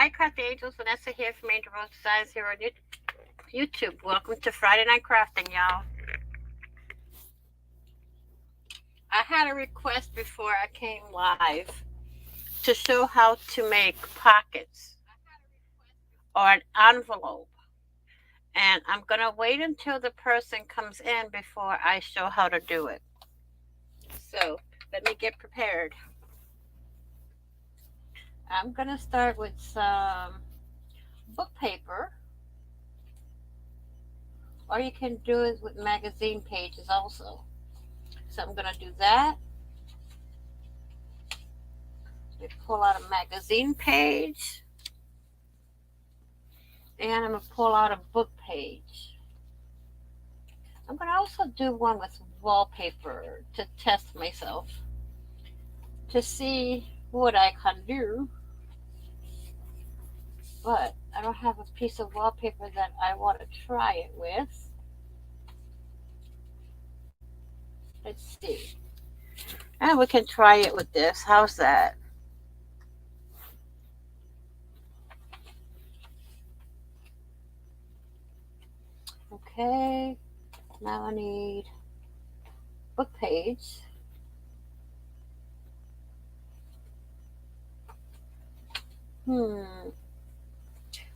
Hi, Crafty Angels. Vanessa here from Angel Rose Designs here on YouTube. Welcome to Friday Night Crafting, y'all. I had a request before I came live to show how to make pockets or an envelope. And I'm going to wait until the person comes in before I show how to do it. So let me get prepared. I'm going to start with some book paper, or you can do it with magazine pages also. So I'm going to do that. Let me pull out a magazine page, and I'm going to pull out a book page. I'm going to also do one with wallpaper to test myself to see what I can do. But I don't have a piece of wallpaper that I want to try it with. Let's see. And we can try it with this. How's that? Okay. Now I need book page.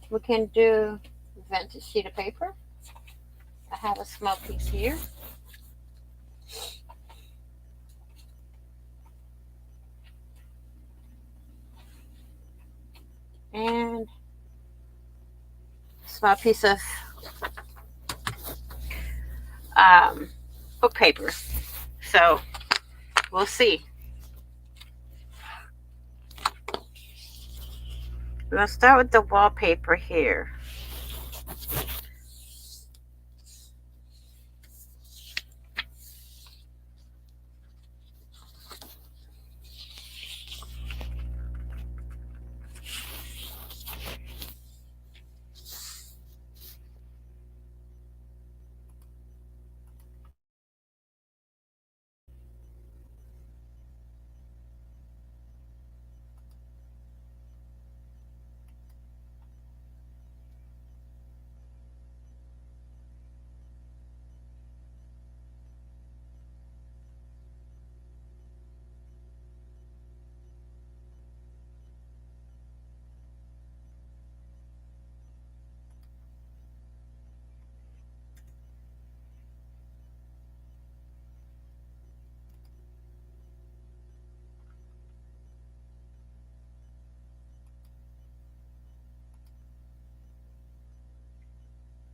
We can do vintage sheet of paper. I have a small piece here. And a small piece of book paper. So we'll see. We're going to start with the wallpaper here.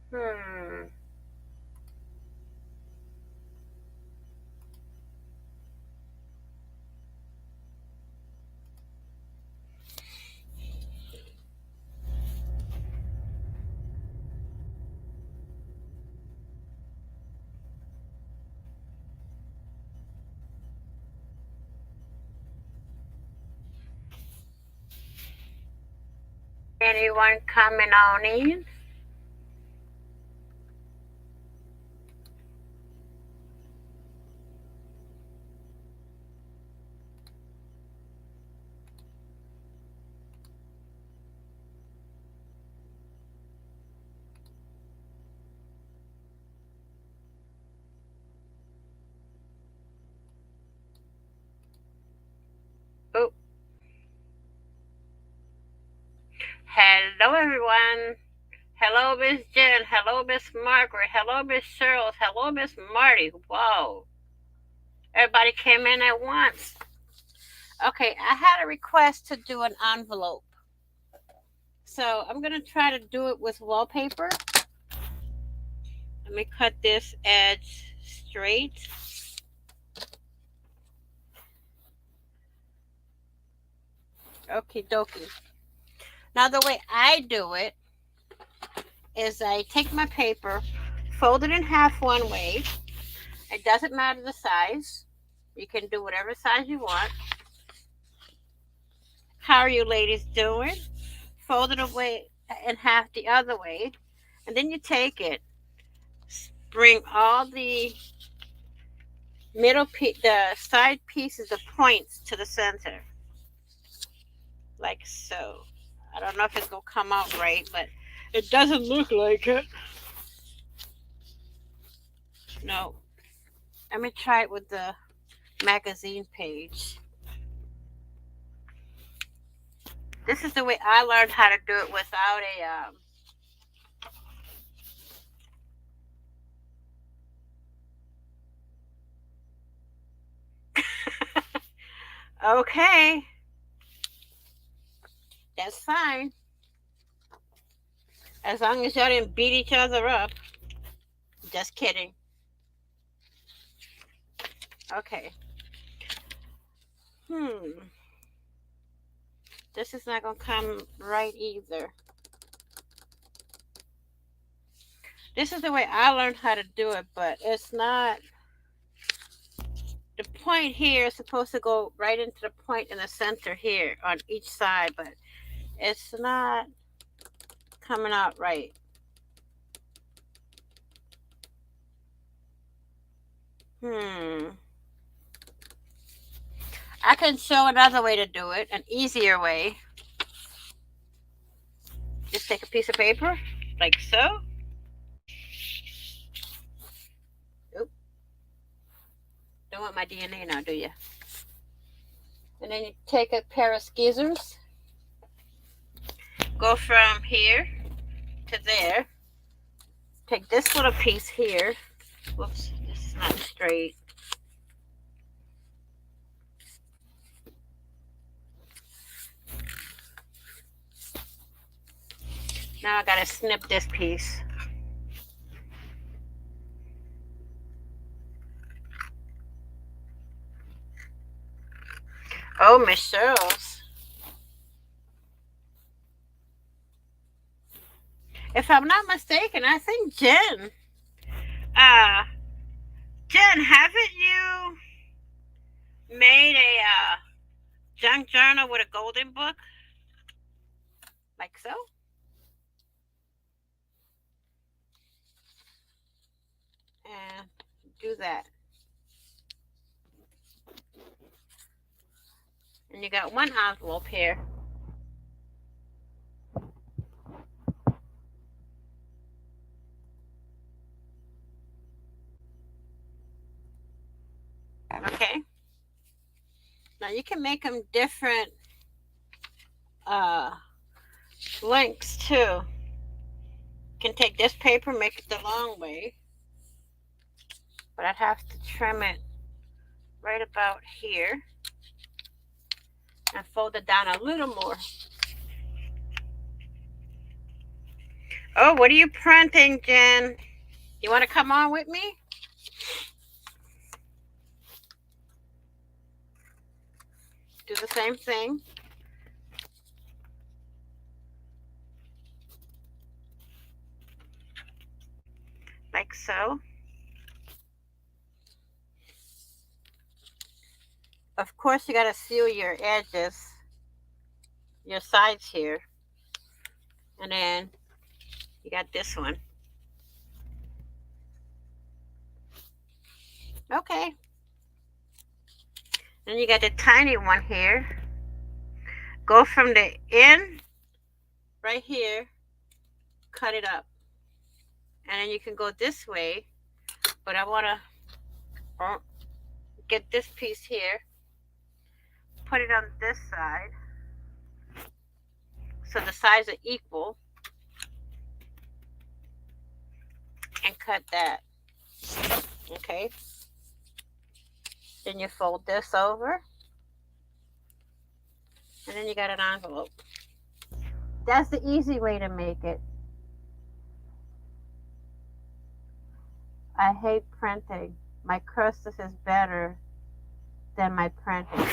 Hmm. Anyone coming on in? Oh, hello everyone. Hello Miss Jen. Hello Miss Margaret. Hello Miss Cheryl. Hello Miss Marty. Whoa. Everybody came in at once. Okay, I had a request to do an envelope. So I'm going to try to do it with wallpaper. Let me cut this edge straight. Okie dokie. Now the way I do it is I take my paper, fold it in half one way. It doesn't matter the size. You can do whatever size you want. How are you ladies doing? Fold it away in half the other way. And then you take it, bring all the the side pieces, the points to the center. Like so. I don't know if it's going to come out right, but it doesn't look like it. No. Let me try it with the magazine page. This is the way I learned how to do it without a okay, that's fine. As long as y'all didn't beat each other up. Just kidding. Okay. This is not going to come right either. This is the way I learned how to do it, but it's not. The point here is supposed to go right into the point in the center here on each side, but it's not coming out right. I can show another way to do it, an easier way. Just take a piece of paper, like so. Oop. Don't want my DNA now, do you? And then you take a pair of scissors, go from here to there. Take this little piece here. Whoops, this is not straight. Now I gotta snip this piece. Oh, Miss Cheryl's. If I'm not mistaken, I think Jen. Jen, haven't you made a junk journal with a golden book? Like so? And do that. And you got one envelope here. Okay. Now you can make them different lengths too. You can take this paper, make it the long way. But I'd have to trim it right about here and fold it down a little more. Oh, what are you printing, Jen? You want to come on with me? Do the same thing. Like so. Of course, you got to seal your edges, your sides here. And then you got this one. Okay. Then you got the tiny one here. Go from the end right here, cut it up. And then you can go this way, but I want to get this piece here, put it on this side, so the sides are equal, and cut that. Okay. Then you fold this over, and then you got an envelope. That's the easy way to make it. I hate printing. My cursive is better than my printing.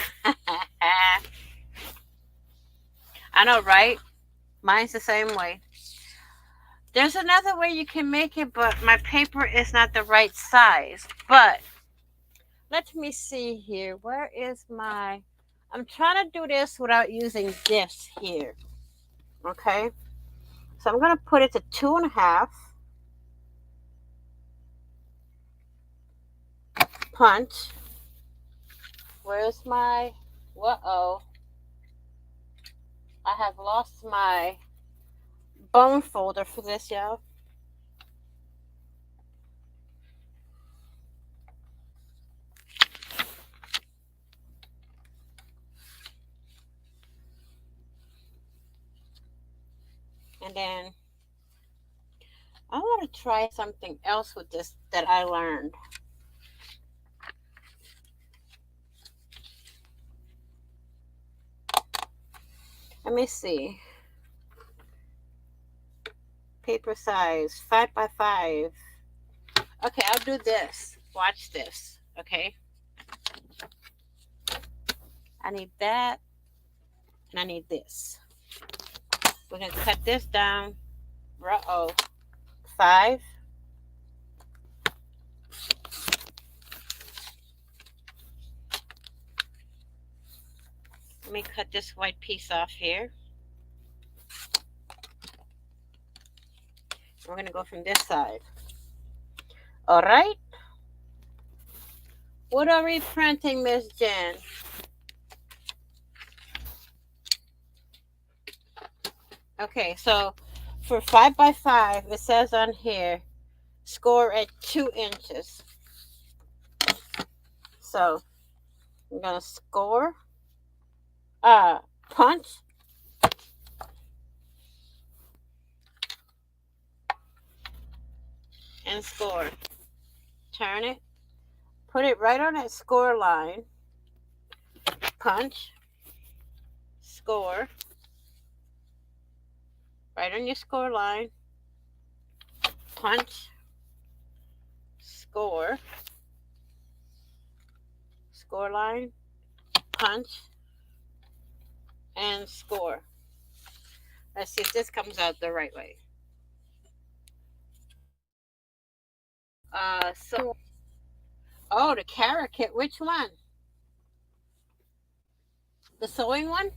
I know, right? Mine's the same way. There's another way you can make it, but my paper is not the right size. But let me see here. Where is my... I'm trying to do this without using this here. Okay? So I'm going to put it to 2.5. Punch. Where's my... Uh-oh. I have lost my bone folder for this, y'all. And then I want to try something else with this that I learned. Let me see. Paper size, 5x5. Okay, I'll do this. Watch this, okay? I need that, and I need this. We're going to cut this down. Uh-oh. 5. Let me cut this white piece off here. We're going to go from this side. All right. What are we printing, Miss Jen? Okay, so for 5x5, it says on here, score at 2 inches. So I'm going to score, punch, and score. Turn it, put it right on that score line, punch, score, right on your score line, punch, score, score line, punch, and score. Let's see if this comes out the right way. Oh, the carrot kit. Which one? The sewing one?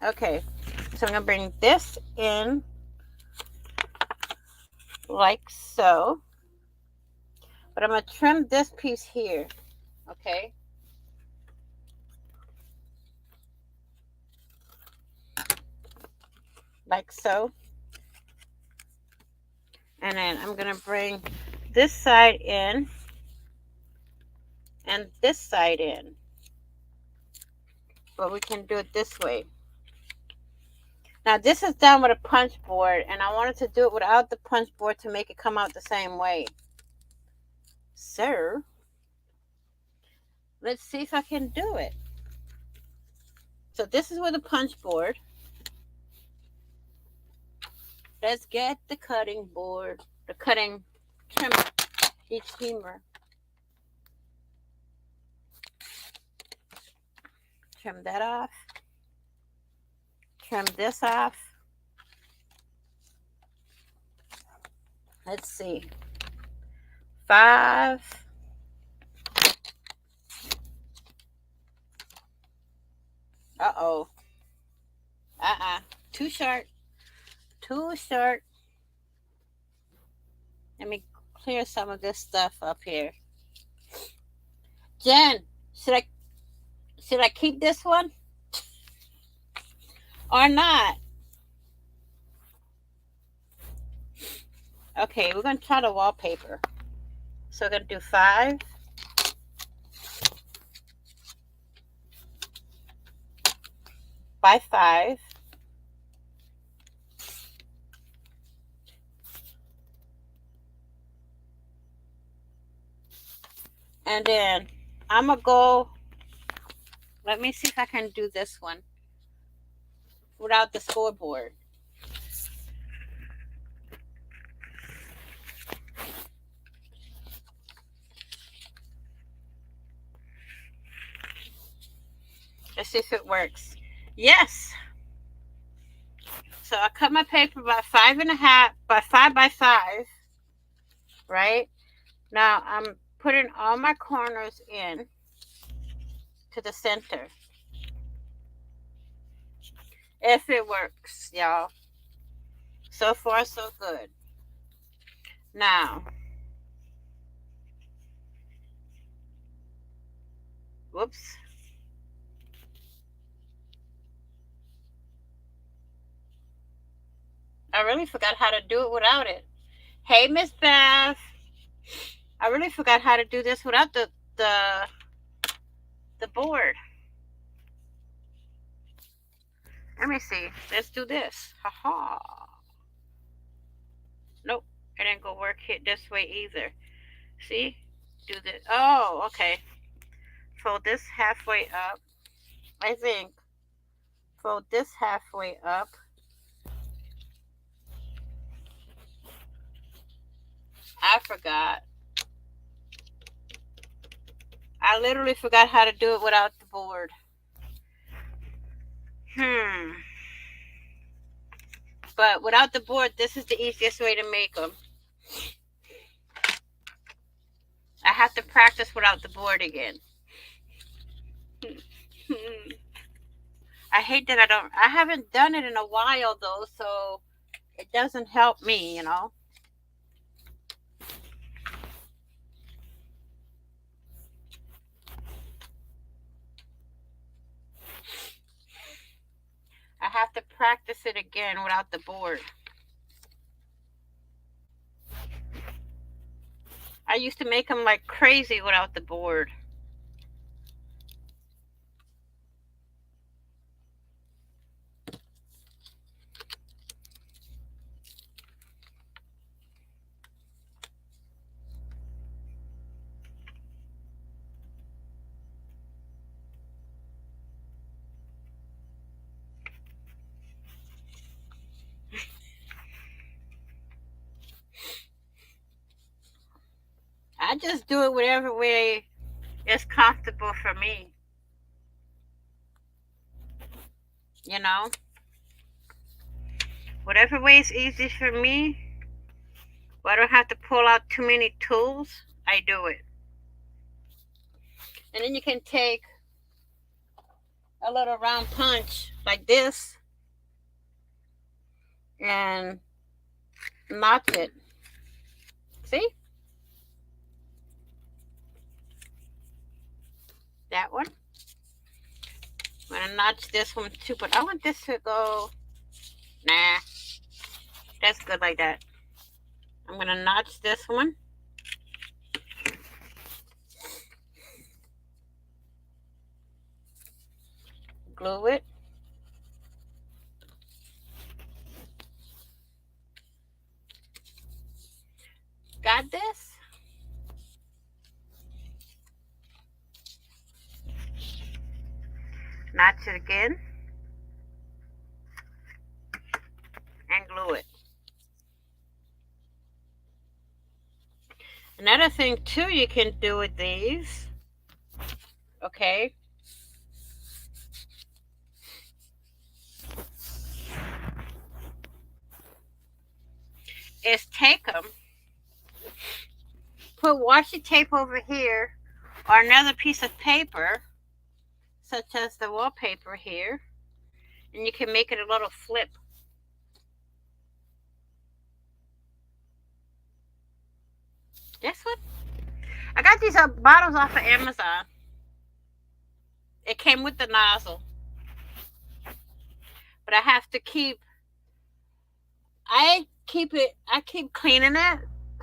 Okay, so I'm going to bring this in like so. But I'm going to trim this piece here, okay? Like so. And then I'm going to bring this side in and this side in. But we can do it this way. Now this is done with a punch board, and I wanted to do it without the punch board to make it come out the same way. So, let's see if I can do it. So this is with a punch board. Let's get the cutting board, the cutting trimmer, each trimmer. Trim that off. Trim this off. Let's see. 5. Uh-oh. Too short. Too short. Let me clear some of this stuff up here. Jen, should I keep this one? Or not? Okay, we're going to try the wallpaper. So we're going to do 5. By 5. And then I'm going to go, let me see if I can do this one without the scoreboard. Let's see if it works. Yes. So I cut my paper by 5.5 by 5x5. Right? Now I'm putting all my corners in to the center. If it works, y'all. So far, so good. Now, Whoops. I really forgot how to do it without it. Hey, Miss Beth. I really forgot how to do this without the the board. Let me see. Let's do this. Haha. Nope. It ain't gonna work here this way either. See? Do this. Oh, okay. Fold this halfway up. I think. Fold this halfway up. I forgot. I literally forgot how to do it without the board. But without the board, this is the easiest way to make them. I have to practice without the board again. I hate that I haven't done it in a while though, so it doesn't help me, you know. I have to practice it again without the board. I used to make them like crazy without the board. I just do it whatever way is comfortable for me. You know? Whatever way is easy for me, where I don't have to pull out too many tools, I do it. And then you can take a little round punch like this and notch it. See? That one. I'm gonna notch this one too, but I want this to go. Nah, that's good like that. I'm gonna notch this one. Glue it. Got this? Notch it again. And glue it. Another thing too you can do with these, okay, is take them, put washi tape over here or another piece of paper, such as the wallpaper here, and you can make it a little flip. This one? I got these bottles off of Amazon. It came with the nozzle. But I have to I keep cleaning it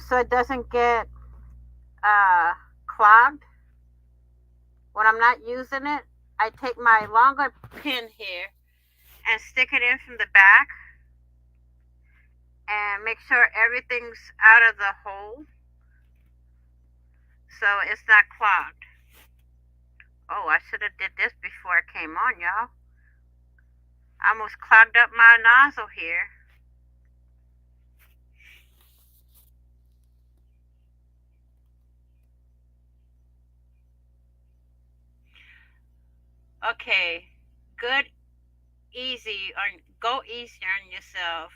so it doesn't get clogged. When I'm not using it, I take my longer pin here and stick it in from the back and make sure everything's out of the hole so it's not clogged. Oh, I should have did this before I came on, y'all. I almost clogged up my nozzle here. Okay, good, easy, or go easy on yourself.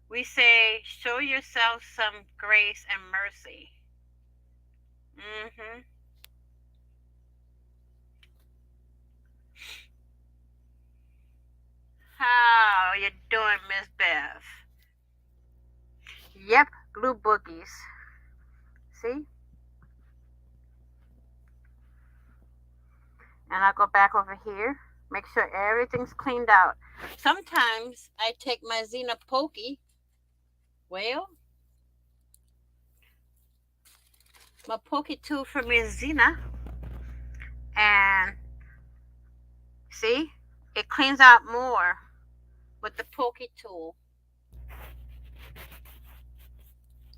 We say, show yourself some grace and mercy. How you doing, Miss Beth? Yep, glue boogies. See? And I'll go back over here. Make sure everything's cleaned out. Sometimes I take my Xena Pokey. Well, my Pokey tool from Xena. And see, it cleans out more with the Pokey tool.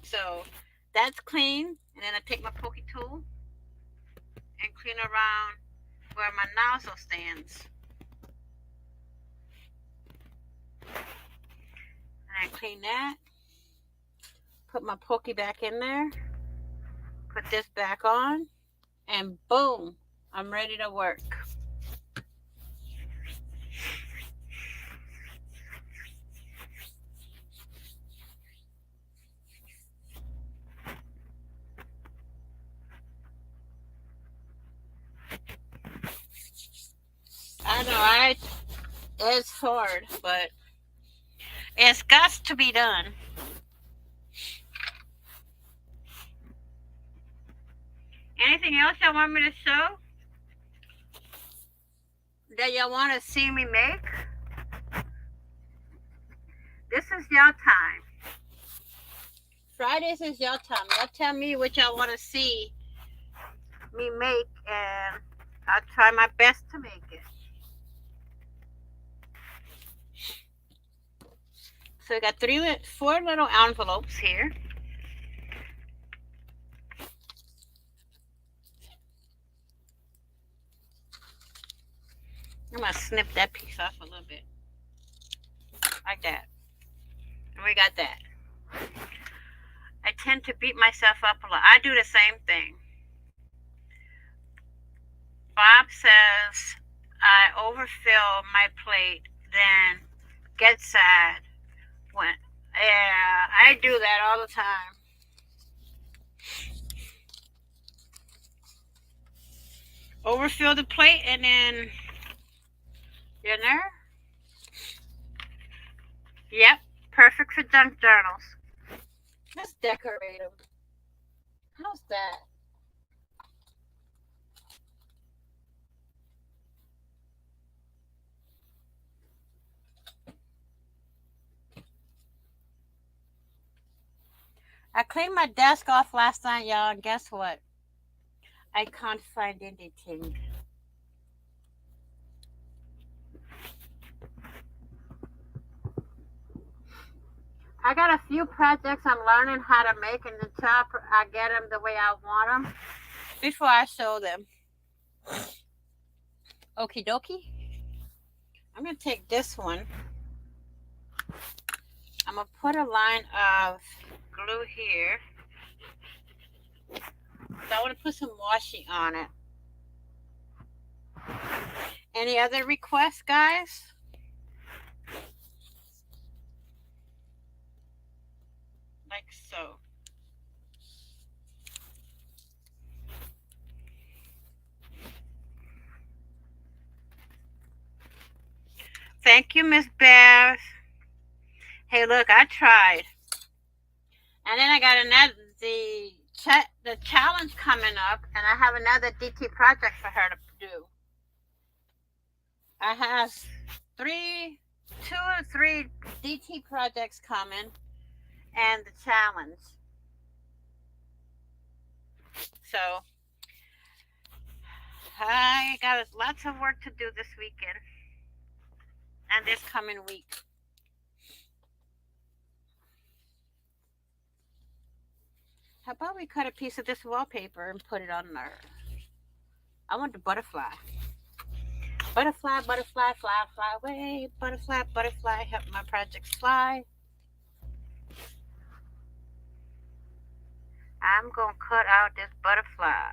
So that's clean. And then I take my Pokey tool and clean around where my nozzle stands. And I clean that. Put my Pokey back in there. Put this back on. And boom, I'm ready to work. I know, it's hard, but it's got to be done. Anything else y'all want me to show that y'all want to see me make? This is y'all time. Fridays is y'all time. Y'all tell me what y'all want to see me make, and I'll try my best to make it. So we got 4 little envelopes here. I'm going to snip that piece off a little bit. Like that. And we got that. I tend to beat myself up a lot. I do the same thing. Bob says I overfill my plate, then get sad. I do that all the time. Overfill the plate and then dinner. Yep, perfect for junk journals. Let's decorate them. How's that? I cleaned my desk off last night, y'all, and guess what? I can't find anything. I got a few projects I'm learning how to make, and until I get them the way I want them, before I show them. Okie dokie. I'm going to take this one. I'm going to put a line of glue here. So I want to put some washi on it. Any other requests, guys? Like so. Thank you, Miss Bears. Hey, look, I tried. And then I got the challenge coming up, and I have another DT project for her to do. I have 2 or 3 DT projects coming, and the challenge. So I got lots of work to do this weekend and this coming week. How about we cut a piece of this wallpaper and put it on there? I want the butterfly. Butterfly, butterfly, fly, fly away. Butterfly, butterfly, help my projects fly. I'm going to cut out this butterfly.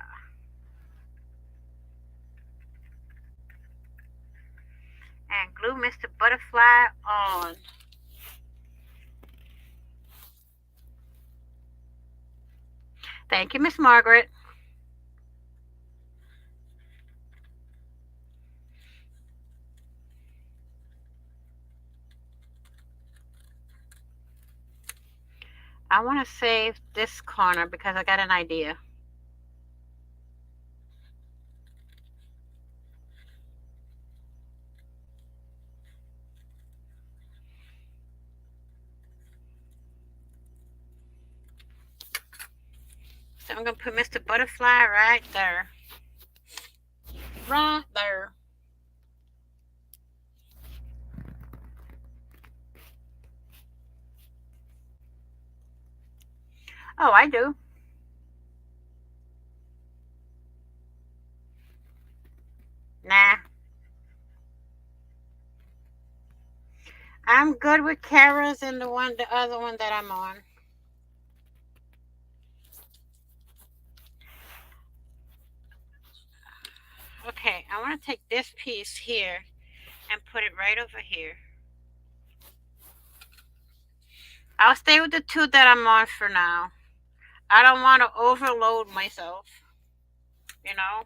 And glue Mr. Butterfly on. Thank you, Miss Margaret. I want to save this corner because I got an idea. So I'm going to put Mr. Butterfly right there. Right there. Oh, I do. Nah. I'm good with Kara's and the other one that I'm on. Okay, I want to take this piece here and put it right over here. I'll stay with the two that I'm on for now. I don't want to overload myself, you know.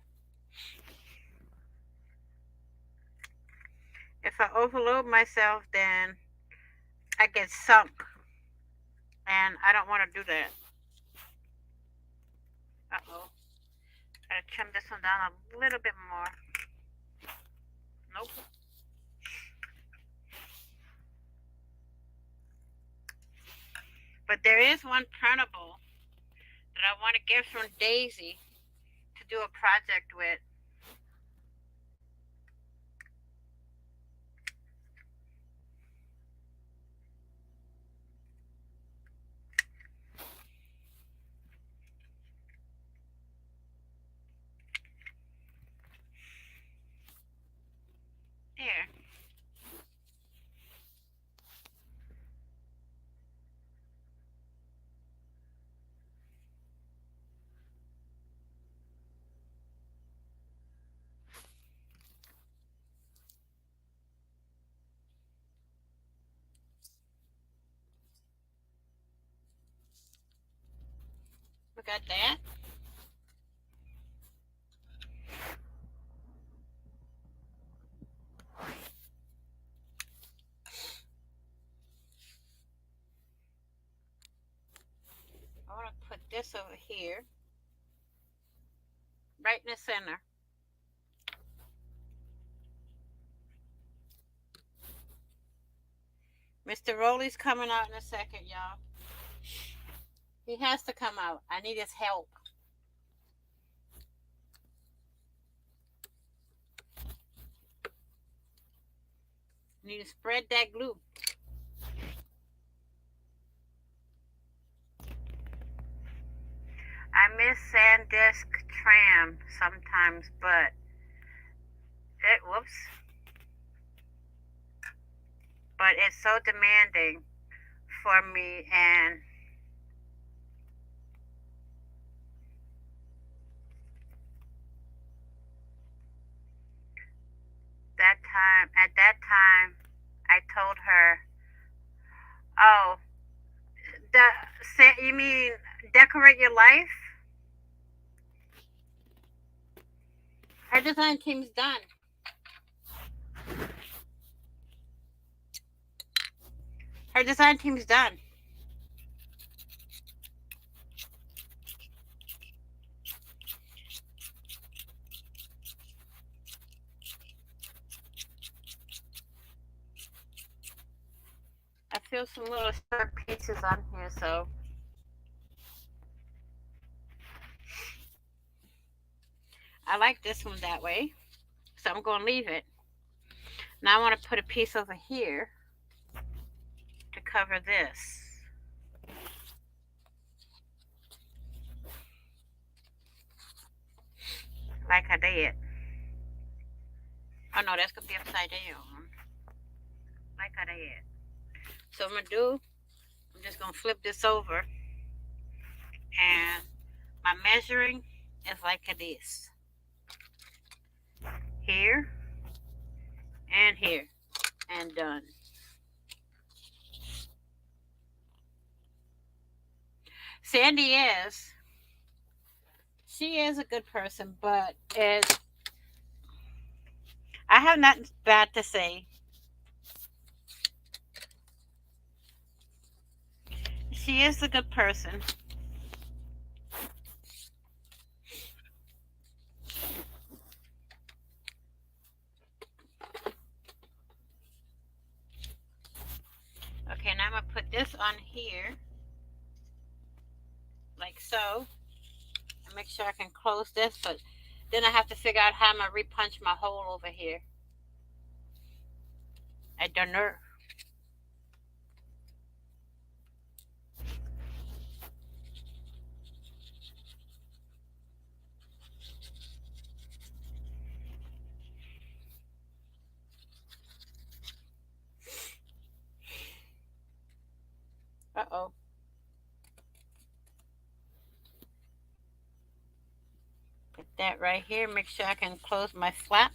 If I overload myself, then I get sunk, and I don't want to do that. Uh-oh. Gotta trim this one down a little bit more. Nope. But there is one printable that I want to get from Daisy to do a project with. There. We got that. I want to put this over here, right in the center. Mr. Rowley's coming out in a second, y'all. He has to come out. I need his help. I need to spread that glue. I miss SanDisk Tram sometimes, but whoops. But it's so demanding for me, and at that time, I told her, "Oh, you mean decorate your life?" Her design team's done. Her design team's done. I feel some little sharp pieces on here, so I like this one that way. So I'm going to leave it. Now I want to put a piece over here to cover this. Like I did. Oh no, that's going to be upside down. Like I did. So I'm just going to flip this over. And my measuring is like this. Here and here. And done. Sandy she is a good person, but I have nothing bad to say. She is a good person. Okay, now I'm going to put this on here, like so. make sure I can close this, but then I have to figure out how I'm going to repunch my hole over here. I don't know. Uh-oh. Put that right here. Make sure I can close my flap.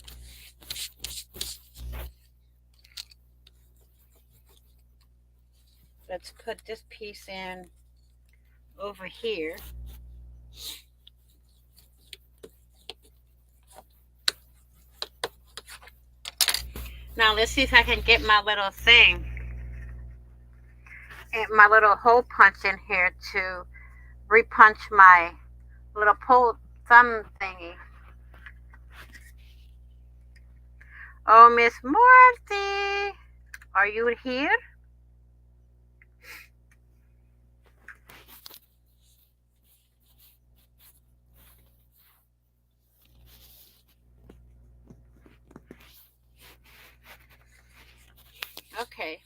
Let's put this piece in over here. Now let's see if I can get my little thing, my little hole punch in here to repunch my little pull thumb thingy. Oh, Miss Marty, are you here? Okay.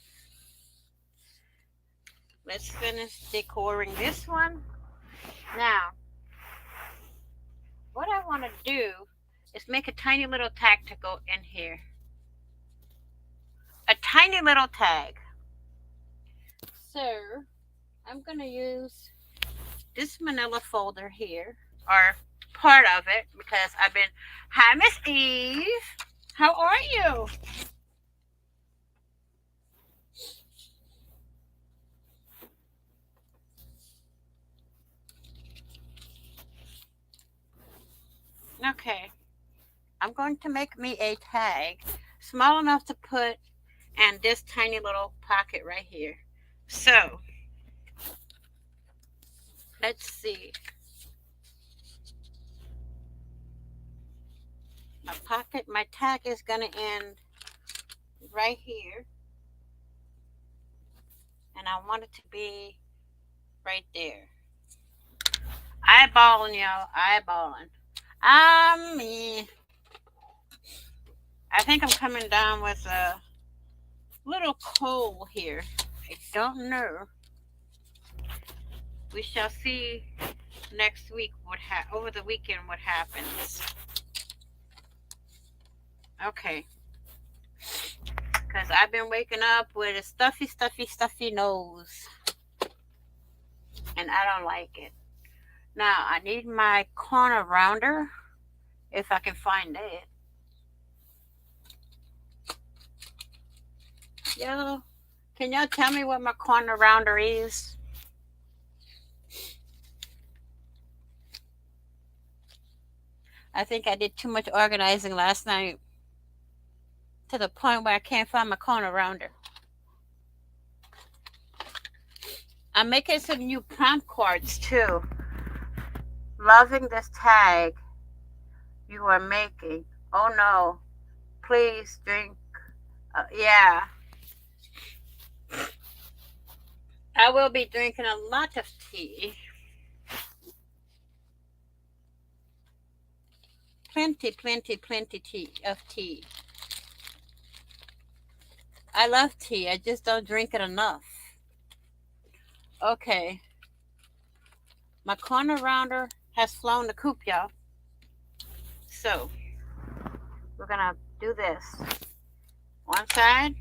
Let's finish decorating this one. Now, what I want to do is make a tiny little tag to go in here. A tiny little tag. So, I'm going to use this manila folder here, or part of it, because I've been, hi Miss Eve, how are you? Okay, I'm going to make me a tag small enough to put in this tiny little pocket right here. So, let's see. My tag is going to end right here. And I want it to be right there. Eyeballing, y'all, eyeballing. Me. I think I'm coming down with a little cold here. I don't know. We shall see next week over the weekend what happens. Okay. Because I've been waking up with a stuffy nose. And I don't like it. Now, I need my corner rounder, if I can find it. Yo, can y'all tell me what my corner rounder is? I think I did too much organizing last night to the point where I can't find my corner rounder. I'm making some new prompt cards too. Loving this tag you are making. Oh no, please drink. Yeah, I will be drinking a lot of tea. Plenty of tea. I love tea. I just don't drink it enough. Okay. My corner rounder has flown the coop, y'all. So, we're going to do this. One side.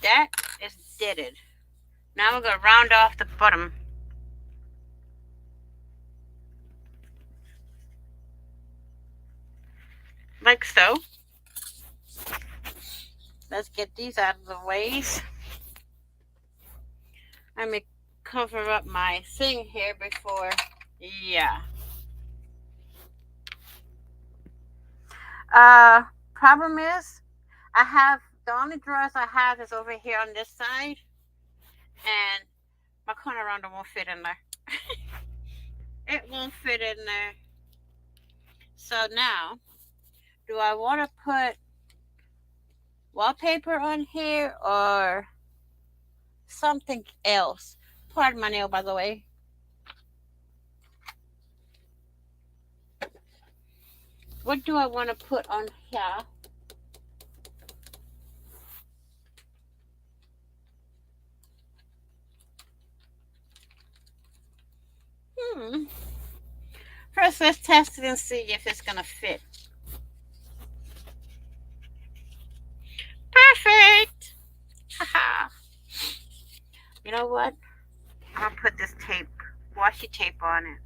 That is deaded. Now we're going to round off the bottom. Like so. Let's get these out of the ways. Let me cover up my thing here before. Yeah. Problem is, I have the only drawers I have is over here on this side, and my corner rounder won't fit in there. It won't fit in there. So now, do I want to put wallpaper on here, or something else. Pardon my nail, by the way. What do I want to put on here? Hmm. First, let's test it and see if it's going to fit. Perfect. Haha. You know what? I'm going to put this tape, washi tape on it.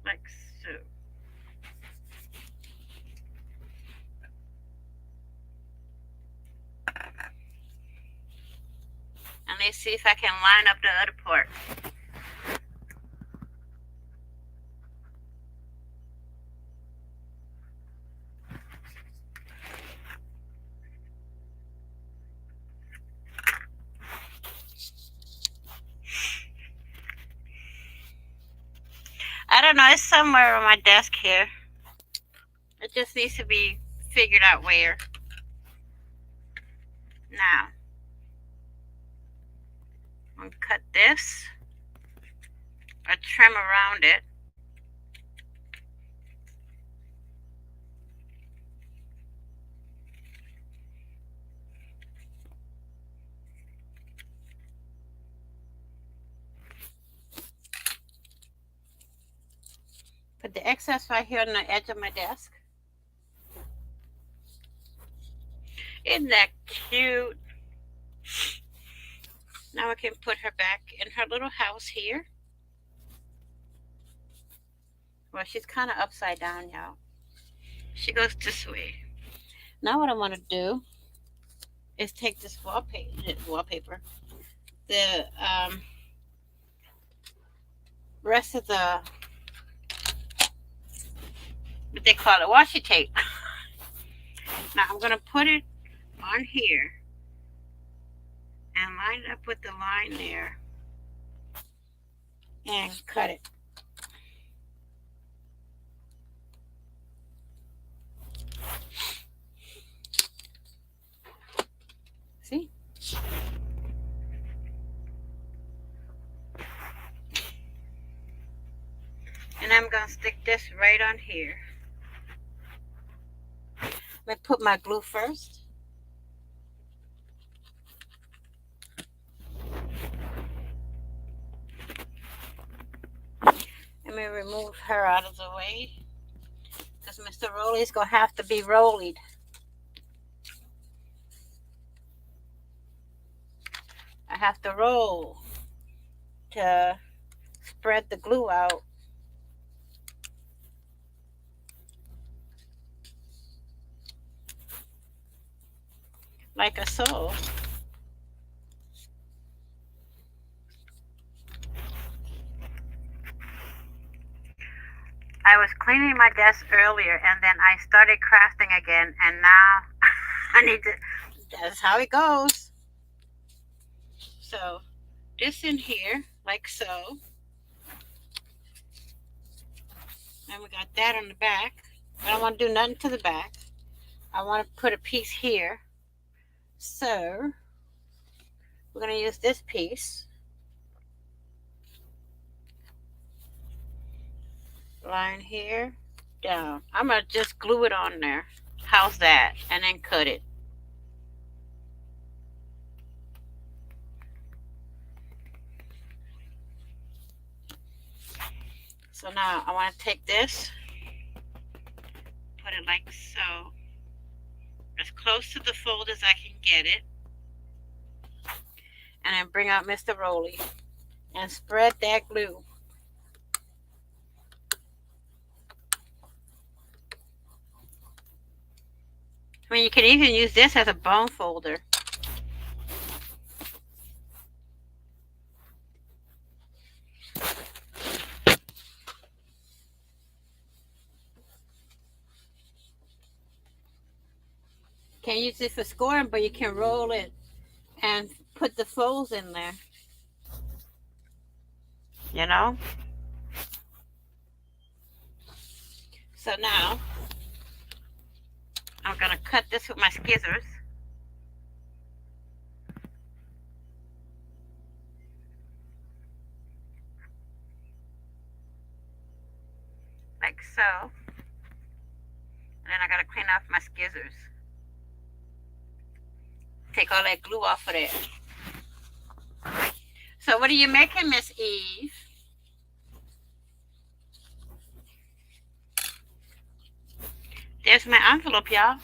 Like so. And let's see if I can line up the other part. I don't know, it's somewhere on my desk here. It just needs to be figured out where. Now, I'm going to cut this or trim around it. Put the excess right here on the edge of my desk. Isn't that cute? Now I can put her back in her little house here. Well, she's kind of upside down, y'all. She goes this way. Now what I want to do is take this wallpaper, the rest of the, what they call it, washi tape. Now I'm going to put it on here and line it up with the line there and cut it. See? And I'm going to stick this right on here. Let me put my glue first. Let me remove her out of the way, because Mr. Rolly's going to have to be rolled. I have to roll to spread the glue out. Like a so. I was cleaning my desk earlier and then I started crafting again, and now I need to, that's how it goes. So this in here, like so. And we got that on the back. I don't want to do nothing to the back. I want to put a piece here. So we're going to use this piece. Line here, down. I'm going to just glue it on there. How's that? And then cut it. So now I want to take this, put it like so, as close to the fold as I can get it, and then bring out Mr. Rolly and spread that glue. I mean, you can even use this as a bone folder. Can't use it for scoring, but you can roll it and put the folds in there. You know? So now I'm going to cut this with my scissors. Like so. And then I got to clean off my scissors. Take all that glue off of there. So what are you making, Miss Eve? There's my envelope, y'all.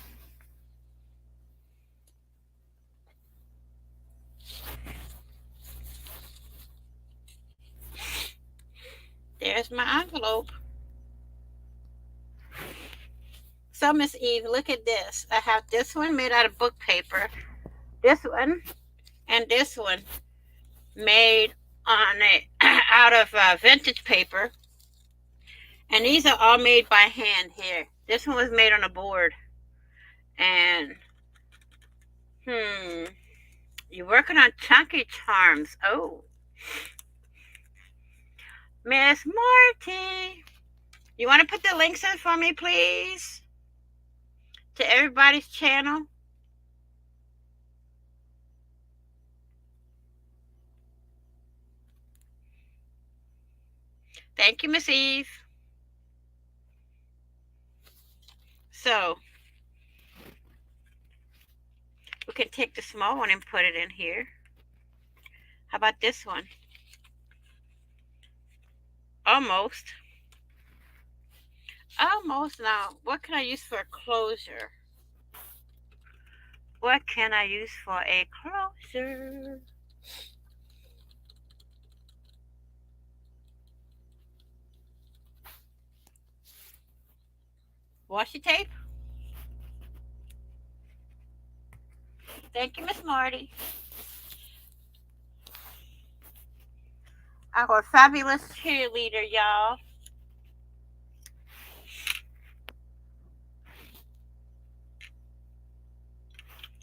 There's my envelope. So, Miss Eve, look at this. I have this one made out of book paper. This one and this one made on a out of vintage paper. And these are all made by hand here. This one was made on a board. And, you're working on chunky charms. Oh. Miss Marty, you want to put the links in for me, please? To everybody's channel? Thank you, Miss Eve. So, we can take the small one and put it in here. How about this one? Almost. Almost. Now, what can I use for a closure? What can I use for a closure? Washi tape? Thank you, Miss Marty. Our fabulous cheerleader, y'all.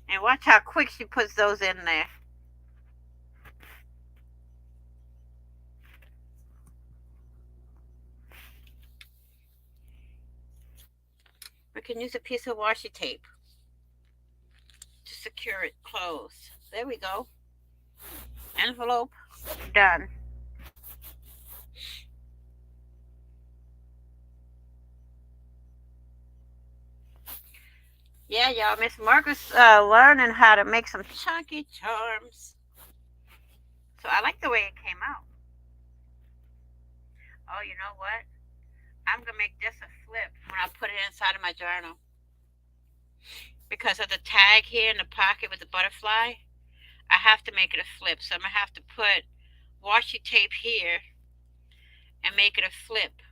And watch how quick she puts those in there. We can use a piece of washi tape to secure it closed. There we go. Envelope done. Yeah, y'all, Miss Margaret's learning how to make some chunky charms. So I like the way it came out. Oh, you know what? I'm going to make this a flip when I put it inside of my journal. Because of the tag here in the pocket with the butterfly, I have to make it a flip. So I'm going to have to put washi tape here and make it a flip.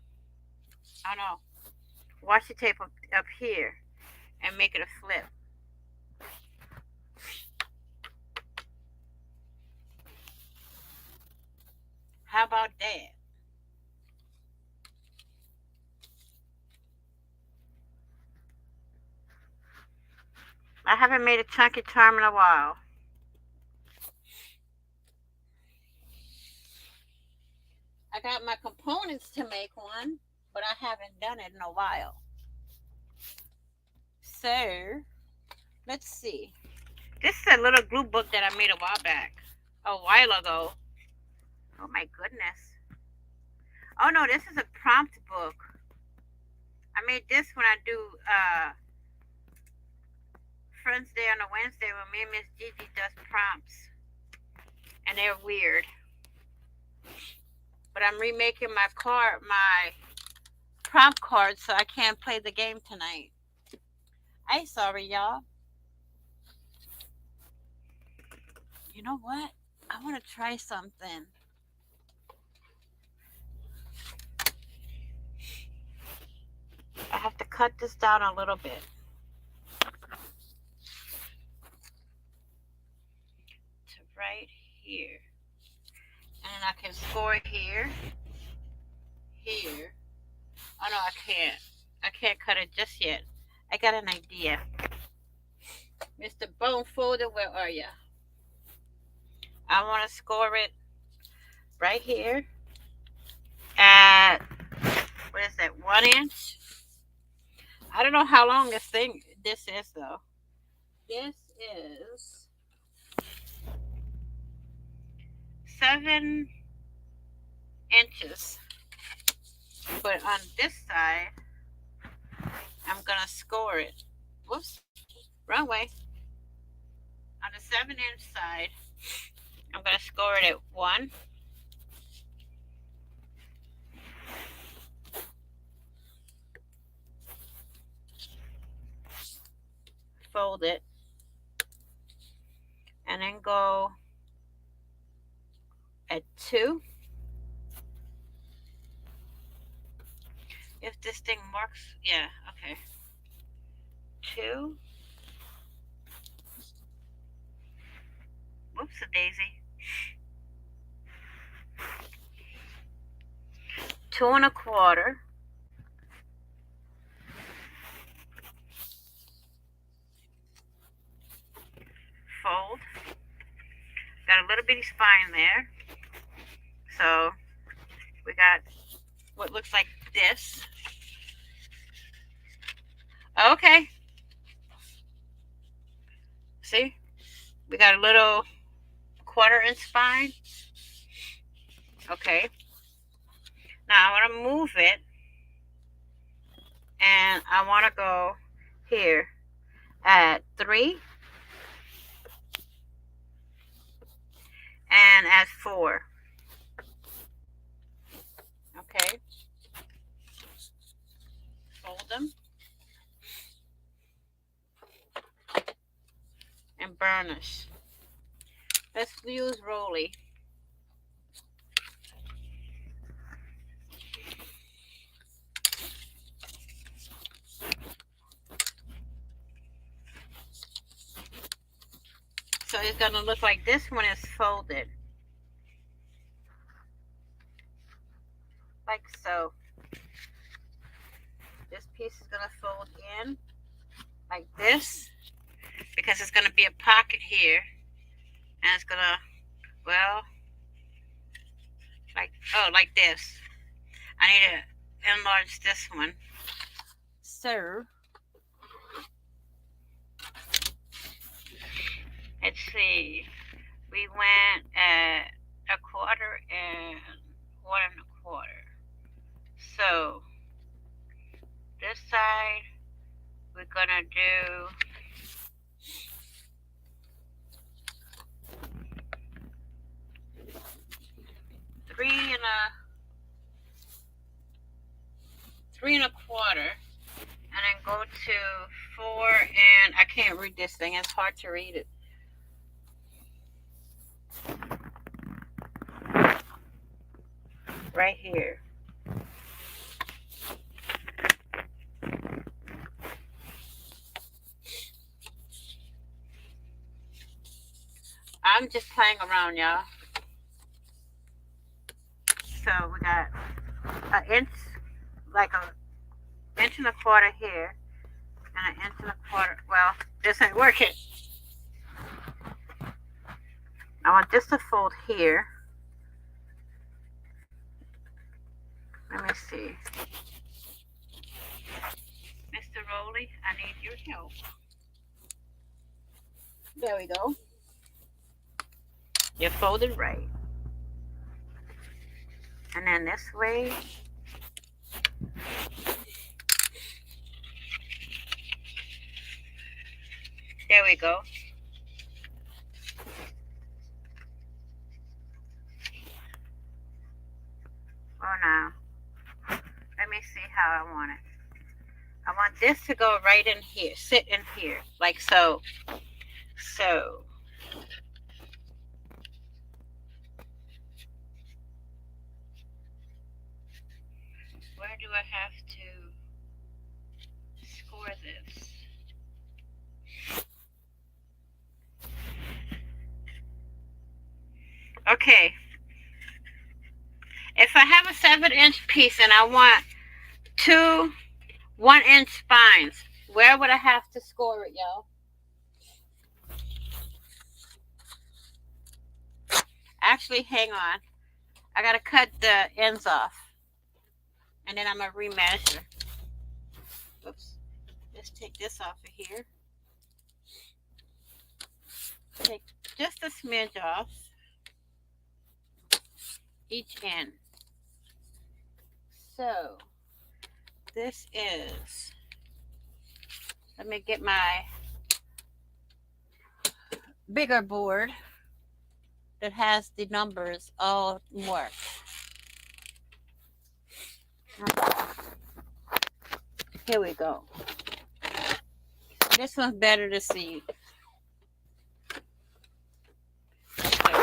Oh, no. Washi tape up here and make it a flip. How about that? I haven't made a chunky charm in a while. I got my components to make one, but I haven't done it in a while. So, let's see. This is a little glue book that I made a while ago. Oh my goodness. Oh no, this is a prompt book. I made this when I do Friends Day on a Wednesday when me and Miss Gigi does prompts. And they're weird. But I'm remaking my prompt card, so I can't play the game tonight. I'm sorry, y'all. You know what? I want to try something. I have to cut this down a little bit. To right here. And I can score here. Here. Oh no, I can't. I can't cut it just yet. I got an idea. Mr. Bone Folder, where are you? I want to score it right here at, what is that, 1 inch? I don't know how long this thing, this is though. This is 7 inches. But on this side, I'm gonna score it. Whoops, wrong way. On the 7-inch side, I'm gonna score it at 1. Fold it, and then go at 2. If this thing marks, yeah, okay. 2. Whoops, a daisy. 2 1/4. Fold. Got a little bitty spine there. So we got what looks like this. Okay. See? We got a little 1/4 inch spine. Okay. Now I want to move it. And I want to go here at 3. And at 4. Okay. Fold them. And burnish. Let's use Rolly. So it's going to look like this one is folded. Like so. This piece is going to fold in like this, because it's going to be a pocket here, and it's going to, well, like this. I need to enlarge this one. So, let's see. We went at 1/4 and 1 1/4. So, this side, we're gonna do 3 1/4, and then go to 4, and I can't read this thing. It's hard to read it. Right here. I'm just playing around, y'all. So we got an inch, like a 1 1/4 here, and 1 1/4. Well, this ain't working. I want this to fold here. Let me see. Mr. Rowley, I need your help. There we go. You're folded right. And then this way. There we go. Oh, now. Let me see how I want it. I want this to go right in here, sit in here, like so. So. Where do I have to score this? Okay. If I have a 7-inch piece and I want 2 1-inch spines, where would I have to score it, y'all? Actually, hang on. I gotta cut the ends off, and then I'm gonna remeasure. Oops. This Let's take this off of here. Take just a smidge off each end. So this is, let me get my bigger board that has the numbers all marked. Here we go. This one's better to see. Okay.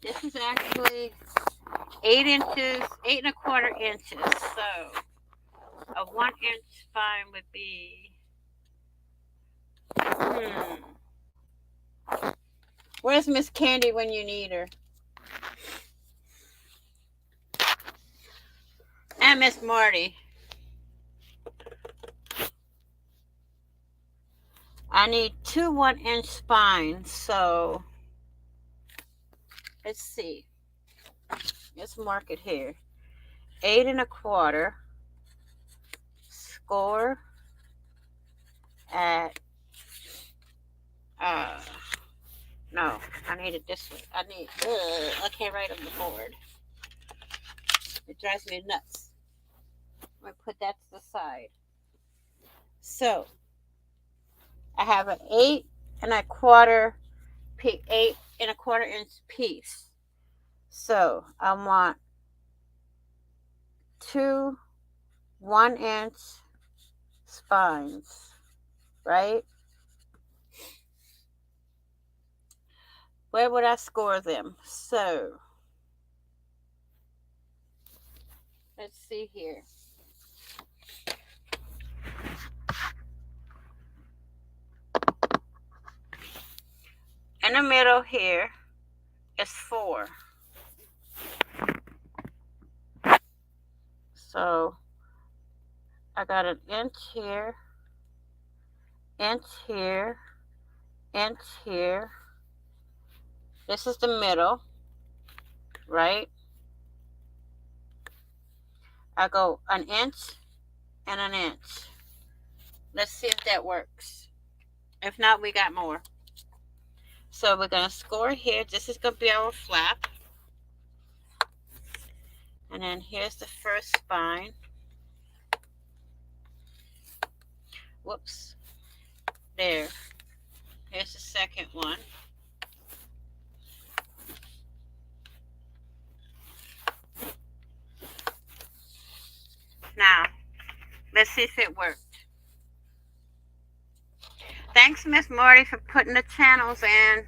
This is actually 8 inches, 8 1/4 inches. So a 1-inch spine would be, where's Miss Candy when you need her? And Miss Marty. I need 2 1-inch spines, so let's see. Let's mark it here. 8 1/4. Score at no, I need it this way. I can't write on the board. It drives me nuts. I'm gonna put that to the side. So I have an 8 1/4 inch piece. So I want 2 1-inch spines, right? Where would I score them? So let's see here. In the middle here is 4. So I got an inch here, inch here, inch here. This is the middle, right? I go an inch and an inch. Let's see if that works. If not, we got more. So we're going to score here. This is going to be our flap. And then here's the first spine. Whoops. There. Here's the second one. Now, let's see if it worked. Thanks, Miss Marty, for putting the channels in.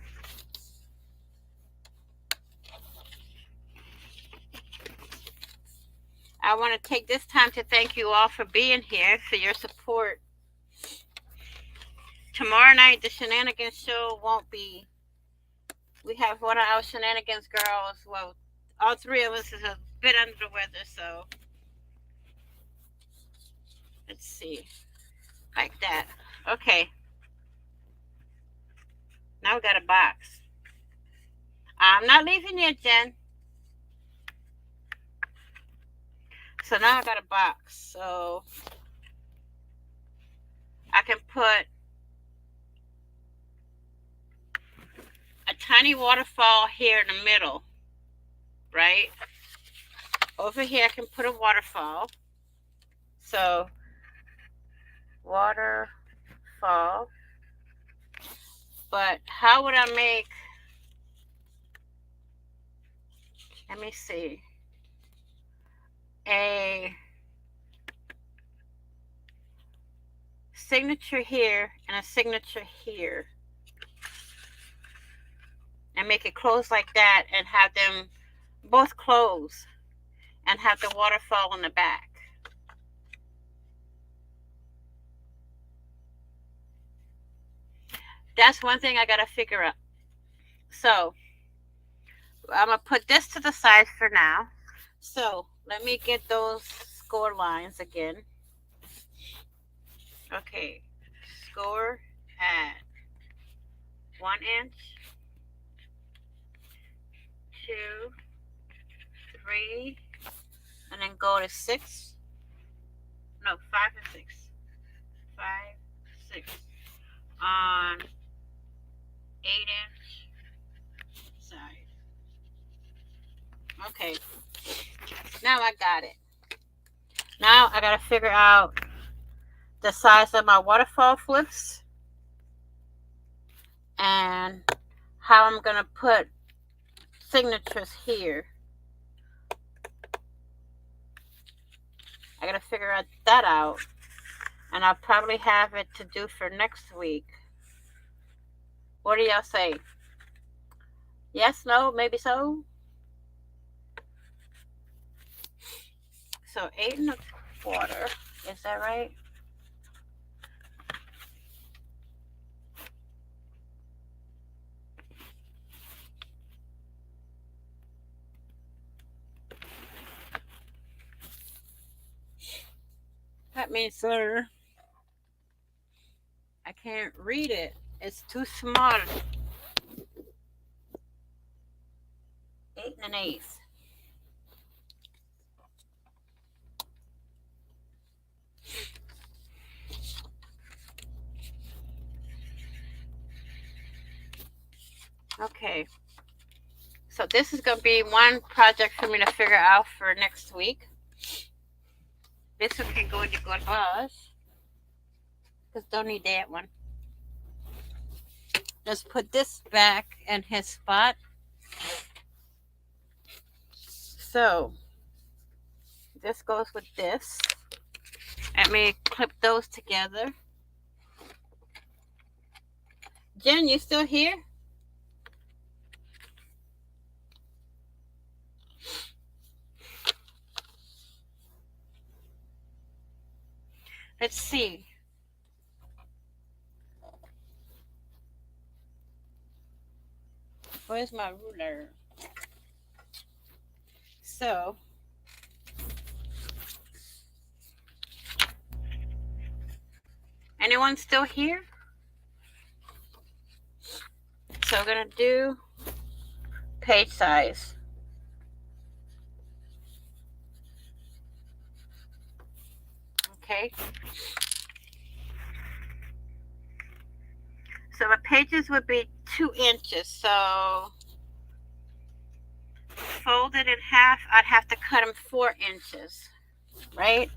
I want to take this time to thank you all for being here, for your support. Tomorrow night, the Shenanigans show won't be. We have one of our Shenanigans girls. Well, all 3 of us is a bit under the weather, so let's see. Like that. Okay. Now we got a box. I'm not leaving yet, Jen. So now I got a box. So I can put a tiny waterfall here in the middle, right? Over here I can put a waterfall. So waterfall. But how would I make, let me see, a signature here and a signature here, and make it close like that and have them both close and have the waterfall in the back. That's one thing I gotta figure out. So I'm gonna put this to the side for now. So let me get those score lines again. Okay, score at 1 inch, 2, 3, and then go to 6. No, 5 and 6. 5, 6 on 8-inch side. Okay, now I got it. Now I gotta figure out the size of my waterfall flips and how I'm gonna put signatures here. I gotta figure that out, and I'll probably have it to do for next week. What do y'all say? Yes, no, maybe so? So 8 1/4, is that right? That means, sir, I can't read it. It's too small. 8 1/8. Okay. So this is going to be one project for me to figure out for next week. This one can go in the garbage, because don't need that one. Just put this back in his spot. So this goes with this. Let me clip those together. Jen, you still here? Let's see. Where's my ruler? So anyone still here? So we're gonna do page size. Okay. So the pages would be 2 inches. So fold it in half. I'd have to cut them 4 inches, right?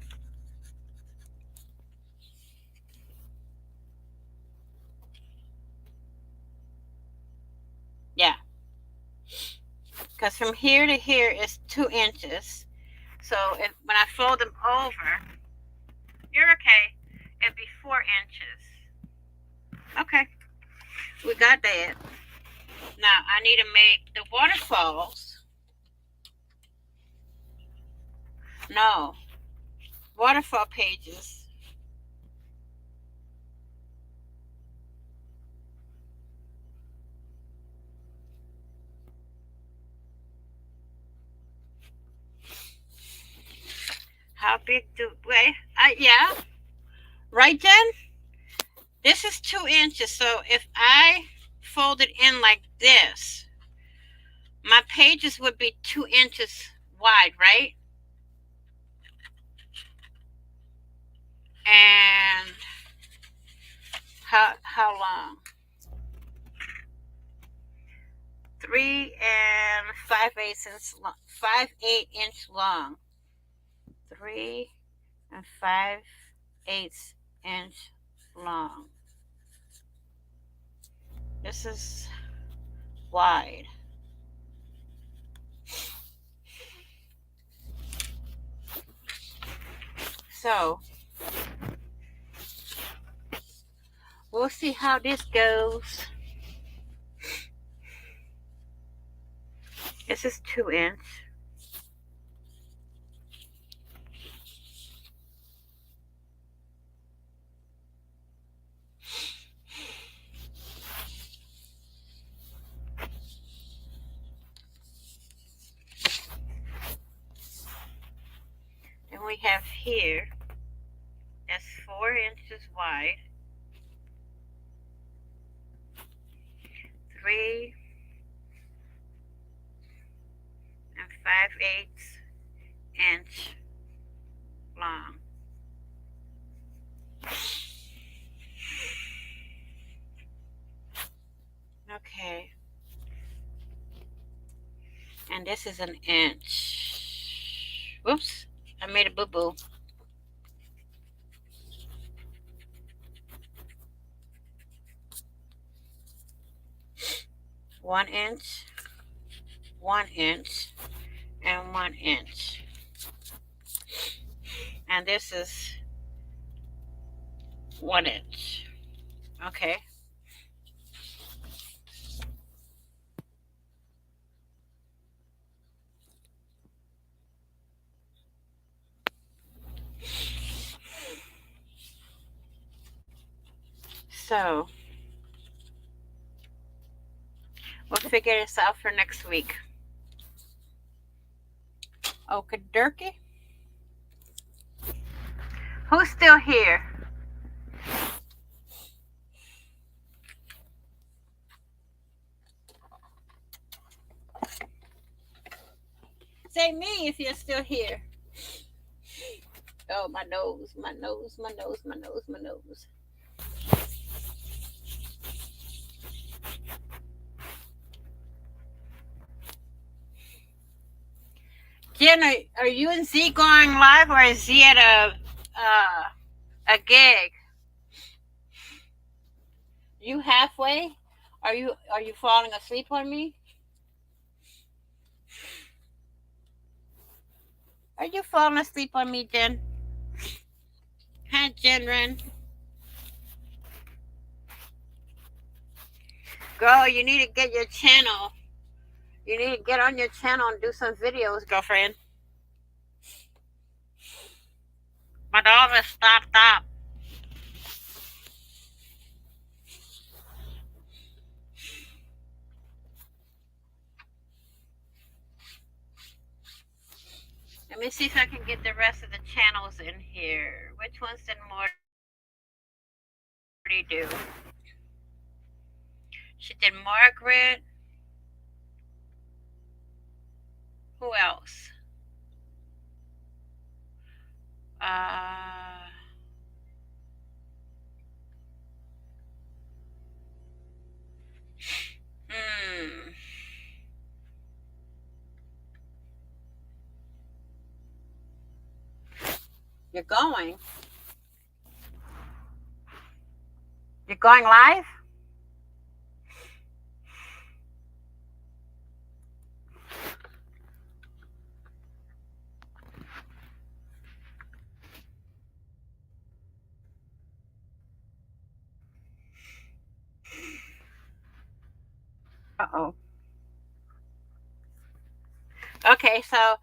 Yeah. Because from here to here is 2 inches. So when I fold them over, you're okay. It'd be 4 inches. Okay. We got that. Now I need to make the waterfalls. No. Waterfall pages. How big do wait? Yeah. Right, Jen? This is 2 inches. So if I fold it in like this, my pages would be 2 inches wide, right? And how long? 3 5/8 inch long. 3 5/8 inch long. This is wide. So we'll see how this goes. This is 2 inch. And we have here, that's 4 inches wide. 3 5/8 inch long. Okay. And this is an inch. Whoops. I made a boo-boo. One inch, 1 inch, and 1 inch. And this is 1 inch. Okay. So we'll figure this out for next week. Okie dokie. Who's still here? Say me if you're still here. Oh, my nose, my nose, my nose, my nose, my nose. Jen, are you and Z going live, or is Z at a gig? You halfway? Are you falling asleep on me? Are you falling asleep on me, Jen? Hi, Jen. Girl, you need to get your channel. You need to get on your channel and do some videos, girlfriend. My dog has stopped up. Let me see if I can get the rest of the channels in here. Which ones did Morty do? She did Margaret. Who else? Uh, hmm. You're going? You're going live? Uh-oh. Okay, so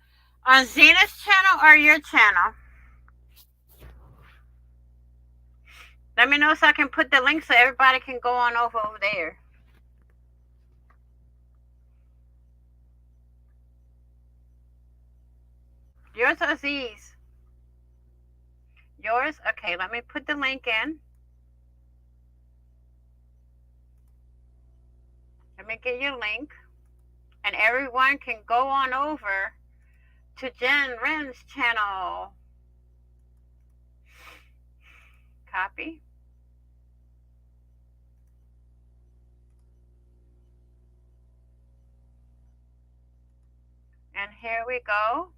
on Zena's channel or your channel? Let me know so I can put the link so everybody can go on over there. Yours or Z's? Yours? Okay, let me put the link in. Let me get your link. And everyone can go on over to Jen Ren's channel. Copy. And here we go.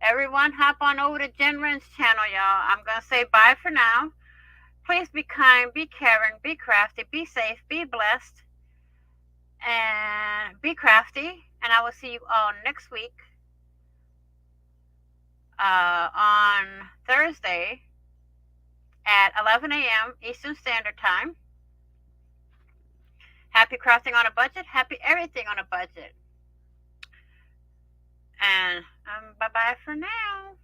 Everyone hop on over to Jen Ren's channel, y'all. I'm going to say bye for now. Please be kind, be caring, be crafty, be safe, be blessed, and be crafty. And I will see you all next week on Thursday at 11 a.m. Eastern Standard Time. Happy crafting on a budget. Happy everything on a budget. And bye-bye for now.